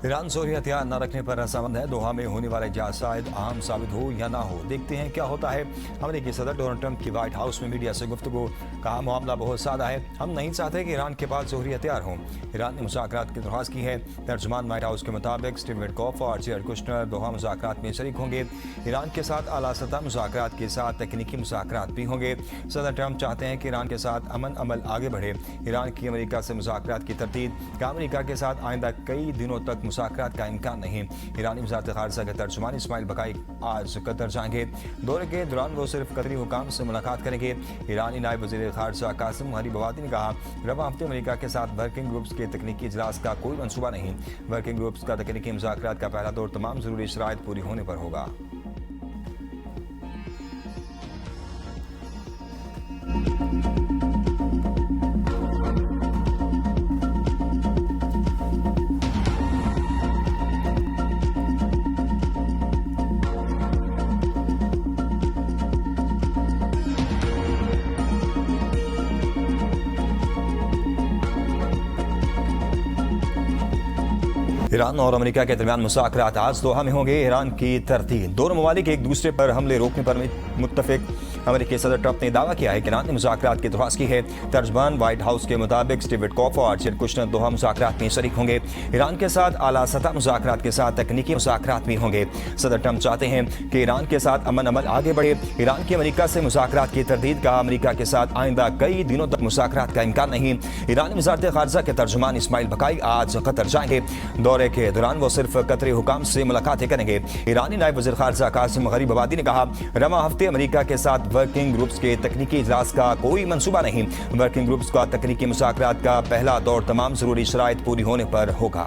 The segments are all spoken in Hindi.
ईरान जोहरी हथियार न रखने पर रजामंद है। दोहा में होने वाला इजलास शायद अहम साबित हो या ना हो, देखते हैं क्या होता है। अमेरिकी सदर डोनाल्ड ट्रंप की व्हाइट हाउस में मीडिया से गुफ्तगू, कहा मामला बहुत सादा है, हम नहीं चाहते कि ईरान के पास जोहरी हथियार हों। ईरान ने मुज़ाकरात की दरख्वास्त की है। तर्जुमान व्हाइट हाउस के मुताबिक स्टीव विटकॉफ और जेरेड कुशनर दोहा मुज़ाकरात में शरीक होंगे। ईरान के साथ आला सतह मुज़ाकरात के साथ तकनीकी मुज़ाकरात भी होंगे। सदर ट्रंप चाहते हैं कि ईरान के साथ अमन अमल आगे बढ़े। ईरान की अमेरिका से मुज़ाकरात की तरतीब का अमेरिका के साथ आइंदा कई दिनों तक मुज़ाकरात का इम्कान नहीं। ईरानी वज़ारत ख़ारिजा के तर्जुमान इस्माइल बकाई आज कतर जाएंगे। दौरे के दौरान वो सिर्फ कतरी हुकाम से मुलाकात करेंगे। ईरानी नायब वज़ीर ख़ारिजा कासिम गरीबाबादी ने कहा, रवा हफ्ते अमेरिका के साथ वर्किंग ग्रुप्स के तकनीकी इजलास का कोई मनसूबा नहीं। वर्किंग ग्रुप्स का तकनीकी मुज़ाकरात का पहला दौर तमाम ज़रूरी शराइत पूरी होने पर होगा। ईरान और अमेरिका के दरमियान मुज़ाकरात आज दोहा में होंगे। ईरान की तरतीब, दोनों ममालिक एक दूसरे पर हमले रोकने पर मुत्तफिक। अमेरिकी सदर ट्रंप ने दावा किया है कि ईरान ने मुज़ाकरात की दरख्वास्त की है। तर्जुमान व्हाइट हाउस के मुताबिक स्टीव विटकॉफ और जेरेड कुशनर दोहा मुज़ाकरात में शरीक होंगे। ईरान के साथ आला सतह मुज़ाकरात के साथ तकनीकी मुज़ाकरात भी होंगे। सदर ट्रंप चाहते हैं कि ईरान के साथ अमन अमल आगे बढ़े। ईरान की अमेरिका से मुज़ाकरात की तरदीद का अमेरिका के साथ आइंदा कई दिनों तक मुज़ाकरात का इम्कान नहीं। ईरानी वज़ारत ख़ारिजा के तर्जुमान इस्माइल बकाई आज कतर जाएंगे। दौरे के दौरान वो सिर्फ कतरी हुकाम से मुलाकातें करेंगे। ईरानी नायब वज़ीर ख़ारिजा कासिम गरीबाबादी ने कहा, रवा हफ्ते अमेरिका के साथ वर्किंग ग्रुप्स के तकनीकी इजलास का कोई मंसूबा नहीं। वर्किंग ग्रुप्स का तकनीकी मुज़ाकरात का पहला दौर तमाम ज़रूरी शराइत पूरी होने पर होगा।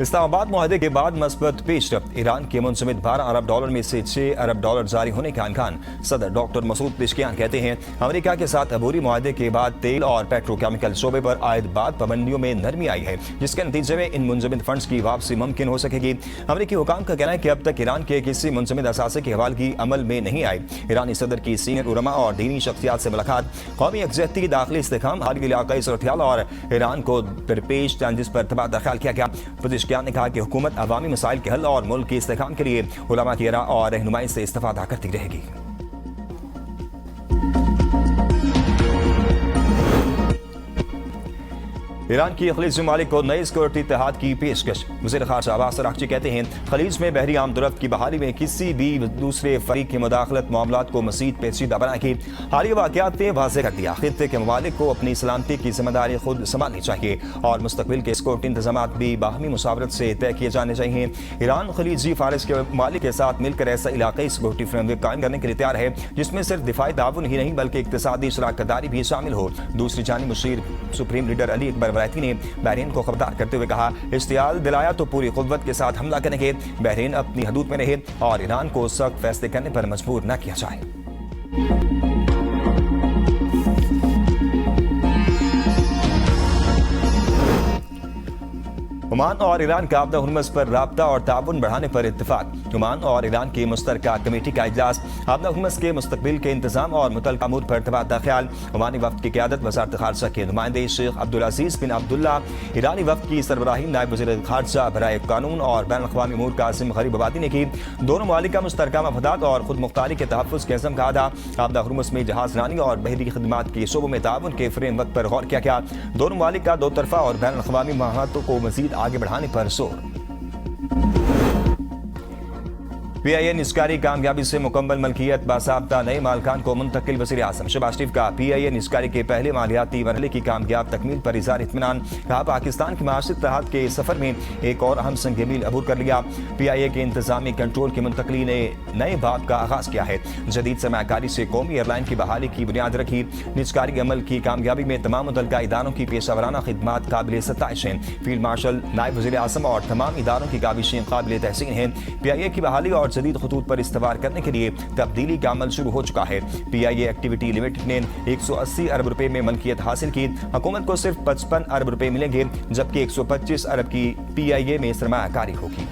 इस्लामाबाद मुआहदे के बाद मस्बत पेशरफ्त, ईरान के मुंजमद $12 अरब में से $6 अरब जारी होने का इम्कान। सदर डॉक्टर मसूद पेशकियान कहते हैं, अमेरिका के साथ अबूरी मुआहदे के बाद तेल और पेट्रोकेमिकल शोबे पर आयद बाद पाबंदियों में नरमी आई है, जिसके नतीजे में इन मुंजमद फंड्स की वापसी मुमकिन हो सकेगी। अमेरिकी हुकाम का कहना है कि अब तक ईरान के किसी मुंजमद असासे की हवालगी अमल में नहीं आई। ईरानी सदर की सीनियर उलमा और दीनी शख्सियात से मुलाकात, कौमी यकजहती, दाखिली इस्तेहकाम, हाल इलाकाई सूरत-ए-हाल और ईरान को दरपेश चैलेंजेस पर तबादला ख्याल किया गया। पेशकियान ने कहा कि हुकूमत अवामी मसाइल के हल और मुल्क की इस्तेहकाम के लिए उलमा की राय और रहनुमाई से इस्तेफादा करती रहेगी। ईरान की खलीज ममालिक को नए सिक्योरिटी इत्तेहाद की पेशकश। वज़ीर ख़ारिजा अब्बास अराग़ची कहते हैं, खलीज में बहरी आमदोरफ्त की बहाली में किसी भी दूसरे फरीक की मुदाखलत मामलात को मज़ीद पेचीदा बनाएगी। हालिया वाक़यात ने वाज़ेह कर दिया, खित्ते के ममालिक को अपनी सलामती की जिम्मेदारी खुद संभालनी चाहिए और मुस्तक़बिल के सिक्योरिटी इंतज़ामात भी बाहमी मुशावरत से तय किए जाने चाहिए। ईरान खलीजी फारिस के ममालिक के साथ मिलकर ऐसा इलाक़ाई सिक्योरिटी फ्रेमवर्क कायम करने के लिए तैयार है, जिसमें सिर्फ दिफाई ताउन ही नहीं बल्कि इक़्तिसादी शराकतदारी भी शामिल हो। दूसरी जानिब Musheer supreme leader Ali Akbar वलायती ने बहरीन को खबरदार करते हुए कहा, इश्तियाल दिलाया तो पूरी कुव्वत के साथ हमला करेंगे। बहरीन अपनी हदूद में रहे और ईरान को सख्त फैसले करने पर मजबूर न किया जाए। ओमान और ईरान का आपदा हुर्मुज़ पर राब्ता और ताउन बढ़ाने पर इत्तेफाक। ओमान और ईरान की मुश्तरका कमेटी का इजलास, आपदा हुर्मुज़ के मुस्तक़बिल के इंतजाम और मुतल्लिक़ा अमूर पर तबादला ख्याल। ओमानी वफ़द की क़यादत वज़ारत ख़ारिजा के नुमाइंदे शेख अब्दुल अज़ीज़ बिन अब्दुल्ला, ईरानी वफ़द की सरबराही नायब वज़ीर ख़ारिजा बराए कानून और बैनुल अक़वामी अमूर कासिम गरीबाबादी ने की। दोनों ममालिक का मुश्तरका मफादात और खुद मुख्तारी के तहफ़्फ़ुज़ के अज़्म का अदा। आपदा हुर्मुज़ में जहाज़ रानी और बहरी खिदमात के शोबों में ताउन के फ्रेमवर्क पर गौर किया गया। दोनों ममालिक का दो तरफ़ा और बैनुल अक़वामी माहतों को मज़ीद आगे बढ़ाने पर जोर। PIA निस्कारी कामयाबी से मुकम्मल मलकियत बासाब्ता नए मालकान को मुंतकिल। वज़ीर आज़म शहबाज शरीफ का PIA निस्कारी के पहले मालियाती मरहले की कामयाब तकमील पर इज़हार इत्मीनान। कहा, पाकिस्तान के माशी इत्तेहाद के सफ़र में एक और अहम संग मील अबूर कर लिया। PIA के इंतजामी कंट्रोल की मुंतकली ने नए बाब का आगाज़ किया है। जदीद सरमायाकारी से कौमी एयरलाइन की बहाली की बुनियाद रखी। निस्कारी अमल की कामयाबी में तमाम मुतल्लिका इदारों की पेशावराना खिदमात काबिल सताइश हैं। फील्ड मार्शल, नायब वज़ीर आज़म और तमाम इदारों की काबिशें काबिल तहसीन हैं। PIA की बहाली और जदीद खतूत पर इस्तवार करने के लिए तब्दीली का अमल शुरू हो चुका है। PIA एक्टिविटी लिमिटेड ने 180 अरब रुपए में मलकियत हासिल की। हुकूमत को सिर्फ 55 अरब रुपए मिलेंगे, जबकि 125 अरब की PIA में सरमायाकारी होगी।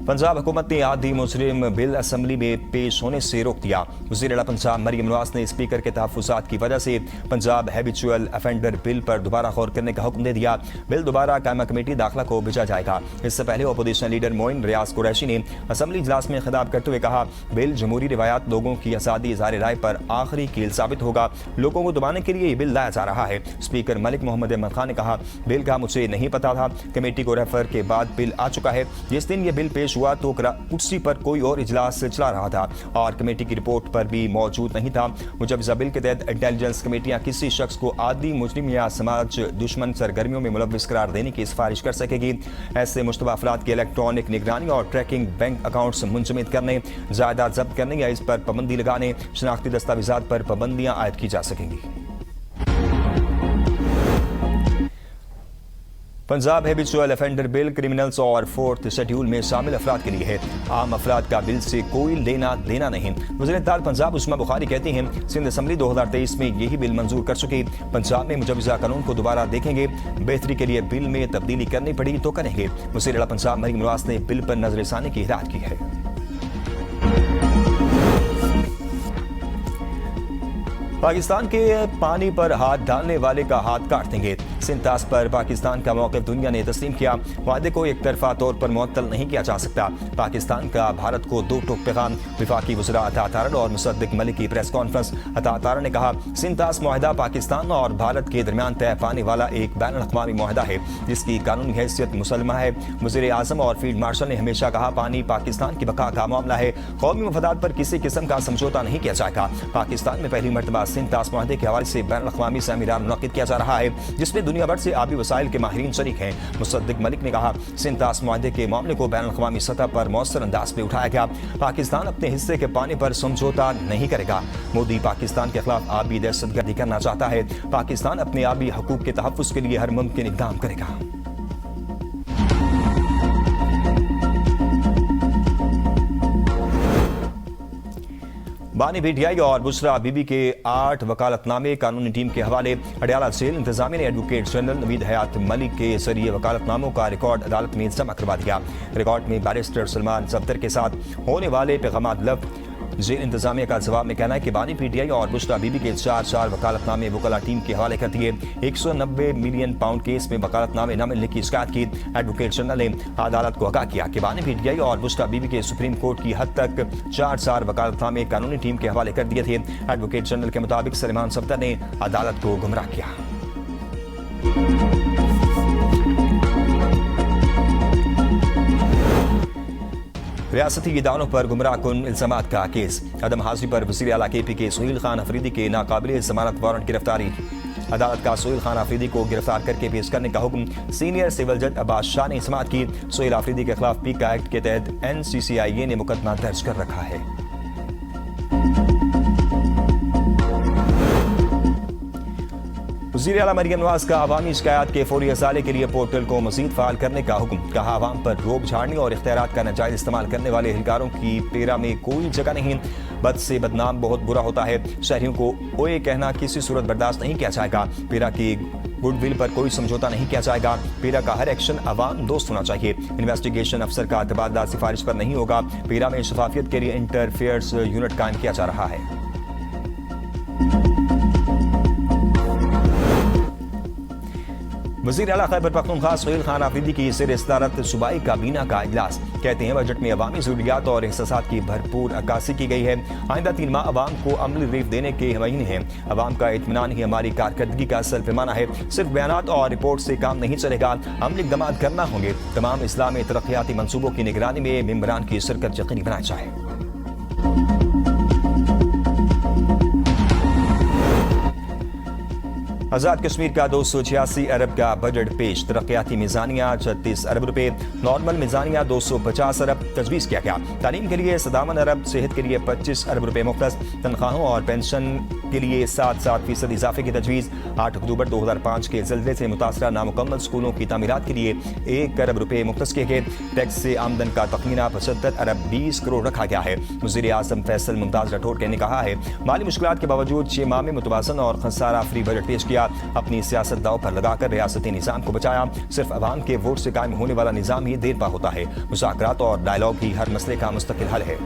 पंजाब हुकूमत ने आधी मुजरिम बिल असम्बली में पेश होने से रोक दिया। वज़ीर आला पंजाब मरियम नवाज ने स्पीकर के तहफ़्फ़ुज़ात की वजह से पंजाब हैबिचुअल अफेंडर बिल पर दोबारा गौर करने का हुक्म दे दिया। बिल दोबारा कायमा कमेटी दाखिला को भेजा जाएगा। इससे पहले अपोजिशन लीडर मोइन रियाज कुरैशी ने असम्बली इजलास में खिताब करते हुए कहा, बिल जमहूरी रिवायात, लोगों की आज़ादी इज़हार राय पर आखिरी कील साबित होगा। लोगों को दबाने के लिए ये बिल लाया जा रहा है। स्पीकर मलिक मोहम्मद अहमद खान ने कहा, बिल का मुझे नहीं पता था, कमेटी को रेफर के बाद बिल आ चुका है। जिस दिन ये बिल पेश हुआ तो कुर्सी पर कोई और इजलास चला रहा था और कमेटी की रिपोर्ट पर भी मौजूद नहीं था। मुजवजा बिल के तहत इंटेलिजेंस कमेटियां किसी शख्स को आदी मुजरिम या समाज दुश्मन सरगर्मियों में मुलव्विस करार देने की सिफारिश कर सकेगी। ऐसे मुश्तबा अफराद की इलेक्ट्रॉनिक निगरानी और ट्रैकिंग, बैंक अकाउंट्स मुंजमद करने, जायदाद जब्त करने या इस पर पाबंदी लगाने, शनाख्ती दस्तावेजात पर पाबंदियां आयद की जा सकेंगी। Punjab habitual offender bill criminals और फोर्थ शेड्यूल में शामिल अफराद के लिए है। आम अफराद का बिल से कोई लेना देना नहीं। वज़ीर-ए-आला पंजाब उस्मा बुखारी कहती हैं, सिंध असम्बली 2023 में यही बिल मंजूर कर चुकी। पंजाब में मुजवजा कानून को दोबारा देखेंगे। बेहतरी के लिए बिल में तब्दीली करनी पड़ी तो करेंगे। वज़ीर आला पंजाब मरियम नवाज ने बिल पर नजरसानी की हिदायत की है। पाकिस्तान के पानी पर हाथ डालने वाले का हाथ काट देंगे। सिंतास पर पाकिस्तान का मौक़िफ़ दुनिया ने तस्लीम किया। वादे को एक तरफा तौर पर मुअत्तल नहीं किया जा सकता। पाकिस्तान का भारत को दो टोक पैगाम। वफाकी वज़रा अता तारड़ और मुसद्दिक मलिक की प्रेस कॉन्फ्रेंस। अता तारड़ ने कहा, सिंतास मुआहदा पाकिस्तान और भारत के दरमियान तय पाने वाला एक बैनुल अक़वामी मुआहदा है जिसकी कानूनी हैसियत मुसल्लमा है। वज़ीर आज़म और फील्ड मार्शल ने हमेशा कहा, पानी पाकिस्तान की बका का मामला है। कौमी मफादात पर किसी किस्म का समझौता नहीं किया जाएगा। पाकिस्तान में पहली मरतबा सिंतास मुआहदे के हवाले से बैनुल अक़वामी सेमिनार मुनक़्क़िद किया जा रहा है जिसमें दुनिया भर से आबी वसाइल के माहिरीन शरीक हैं। मुसद्दिक मलिक ने कहा, सिंतास मुआहदे के मामले को बैनुल अक़वामी सतह पर मौसर अंदाज में उठाया गया। पाकिस्तान अपने हिस्से के पानी पर समझौता नहीं करेगा। मोदी पाकिस्तान के खिलाफ आबी दहशतगर्दी करना चाहता है। पाकिस्तान अपने आबी हकूक़ के तहफ़्फ़ुज़ के लिए हर मुमकिन इक़दाम करेगा। बानी पीटीआई और बुशरा बीबी के 8 वकालतनामे कानूनी टीम के हवाले। अडयाला जेल इंतजामिया ने एडवोकेट जनरल नवीद हयात मलिक के जरिए वकालतनामों का रिकॉर्ड अदालत में जमा करवा दिया। रिकॉर्ड में बैरिस्टर सलमान सफ्दर के साथ होने वाले पैगामात लफ्ज़। जेल इंतजामिया का जवाब में कहना है कि बानी पीटीआई और बुशरा बीबी के 4 वकालतनामे वकला टीम के हवाले कर दिए। 190 मिलियन पाउंड केस में वकालतनामे न मिलने की शिकायत की। एडवोकेट जनरल ने अदालत को आगाह किया कि बानी पीटीआई और बुशरा बीबी के सुप्रीम कोर्ट की हद तक 4 वकालतनामे कानूनी टीम के हवाले कर दिए थे। एडवोकेट जनरल के मुताबिक सलमान सफ्दर ने अदालत को गुमराह किया। रियासती इदारों पर गुमराह कुन इल्जामात का केस। अदम हाजिरी पर वज़ीर आला KP के सोहेल खान अफरीदी के नाकाबिल ज़मानत वारंट गिरफ्तारी। अदालत का सोहेल खान अफरीदी को गिरफ्तार करके पेश करने का हुक्म। सीनियर सिविल जज अब्बास शाह ने समाअत की। सोहेल अफरीदी के खिलाफ पीका एक्ट के तहत NCCIA ने मुकदमा दर्ज कर रखा है। वज़ीर आला मरियम नवाज का अवामी शिकायत के फौरी अज़ाले के लिए पोर्टल को मज़ीद फ़ाल करने का हुक्म। कहा, आवाम पर रोक झाड़ने और इख्तियारात का नाजायज़ इस्तेमाल करने वाले एहलकारों की पेरा में कोई जगह नहीं। बद से बदनाम बहुत बुरा होता है। शहरियों को ओए कहना किसी सूरत बर्दाश्त नहीं किया जाएगा। पेरा की गुडविल पर कोई समझौता नहीं किया जाएगा। पेरा का हर एक्शन अवाम दोस्त होना चाहिए। इन्वेस्टिगेशन अफसर का तबादला सिफारिश पर नहीं होगा। पेरा में शफाफियत के लिए इंटरफेयर्स यूनिट कायम किया जा रहा है। वज़ीर आला खैबर पख्तूनख्वा सोहेल खान अफरीदी की ज़ेर सदारत सूबाई काबीना का इजलास। कहते हैं, बजट में अवामी ज़रूरियात और एहसासात की भरपूर अक्कासी की गई है। आइंदा 3 माह अवाम को अमली रिलीफ देने के महीने हैं। अवाम का इत्मीनान ही हमारी कारकर्दगी का असल पैमाना है। सिर्फ बयानात और रिपोर्ट से काम नहीं चलेगा, अमली इक़दाम करना होंगे। तमाम इस्लाह में तरक्याती मनसूबों की निगरानी में मेंबरान की शिरकत यकीनी बनाई जाए। आज़ाद कश्मीर का 286 अरब का बजट पेश। तरक्याती मिजानिया 36 अरब रुपए, नॉर्मल मिजानिया 250 अरब तजवीज़ किया गया। तालीम के लिए 57 अरब, सेहत के लिए 25 अरब रुपए मुख्तस, तनख्वाहों और पेंशन के लिए 7% इजाफे की तजवीज़। 8 अक्टूबर 2005 के ज़िलज़ले से मुतासरा नामुकम्मल स्कूलों की तामीरात के लिए 1 अरब रुपये मुख्तस किए गए। टैक्स से आमदन का तखमीना 75 अरब 20 करोड़ रखा गया है। वज़ीर आज़म फैसल मुमताज़ राठौड़ ने कहा है, माली मुश्किलात के बावजूद 6 माह में मुतवाज़न और खसारा फ्री बजट पेश किया। अपनी सियासत दाव पर लगाकर रियासती निज़ाम को बचाया। सिर्फ अवाम के वोट से कायम होने वाला निज़ाम ही देर पा होता है। मुज़ाकरात और डायलॉग ही हर मसले का मुस्तकिल हल है।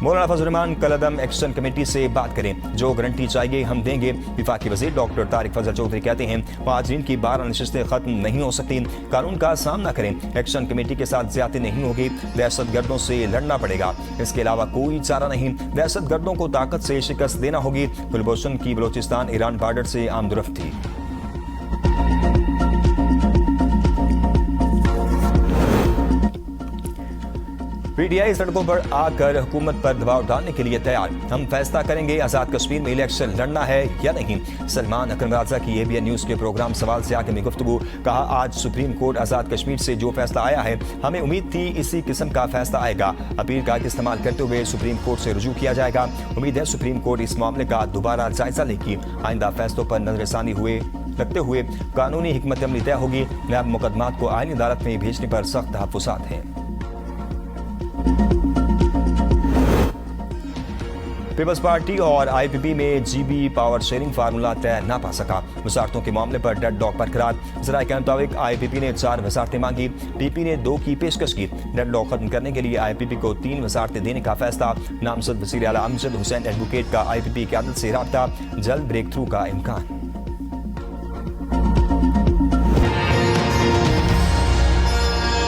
मौलाना फजल रहमान कलअदम एक्शन कमेटी से बात करें, जो गारंटी चाहिए हम देंगे। विफाकी वजीर डॉक्टर तारिक फजल चौधरी कहते हैं, मुहाजिरीन की 12 नशिस्तें खत्म नहीं हो सकती। कानून का सामना करें, एक्शन कमेटी के साथ ज्यादती नहीं होगी। दहशत गर्दों से लड़ना पड़ेगा, इसके अलावा कोई चारा नहीं। दहशत गर्दों को ताकत से शिकस्त देना होगी। कुलभूषण की बलोचिस्तान ईरान बॉर्डर से आमदरफ्त थी। पीटीआई सड़कों पर आकर हुकूमत पर दबाव डालने के लिए तैयार। हम फैसला करेंगे आजाद कश्मीर में इलेक्शन लड़ना है या नहीं। सलमान अकरम राजा की एबीएन न्यूज के प्रोग्राम सवाल से आगे में गुफ्तगू। कहा, आज सुप्रीम कोर्ट आजाद कश्मीर से जो फैसला आया है, हमें उम्मीद थी इसी किस्म का फैसला आएगा। अपील का इस्तेमाल करते हुए सुप्रीम कोर्ट से रुजू किया जाएगा। उम्मीद है सुप्रीम कोर्ट इस मामले का दोबारा जायजा लेगी। आइंदा फैसलों पर नजरसानी रखते हुए कानूनी हिकमत अमली तय होगी। नया मुकदमात को आईनी अदालत में भेजने पर सख्त तहफ़्फ़ुज़ात हैं। पीपल्स पार्टी और आईपीपी में जीबी पावर शेयरिंग फार्मूला तय ना पा सका। वजारतों के मामले पर डेडलॉक बरकरार। जराये के मुताबिक आईपीपी ने 4 वजारतें मांगी, पीपी ने 2 की पेशकश की। डेडलॉक खत्म करने के लिए आईपीपी को 3 वजारतें देने का फैसला। नामजद वज़ीर आला अमजद हुसैन एडवोकेट का आईपीपी क़यादत से राब्ता। जल्द ब्रेक थ्रू का इम्कान।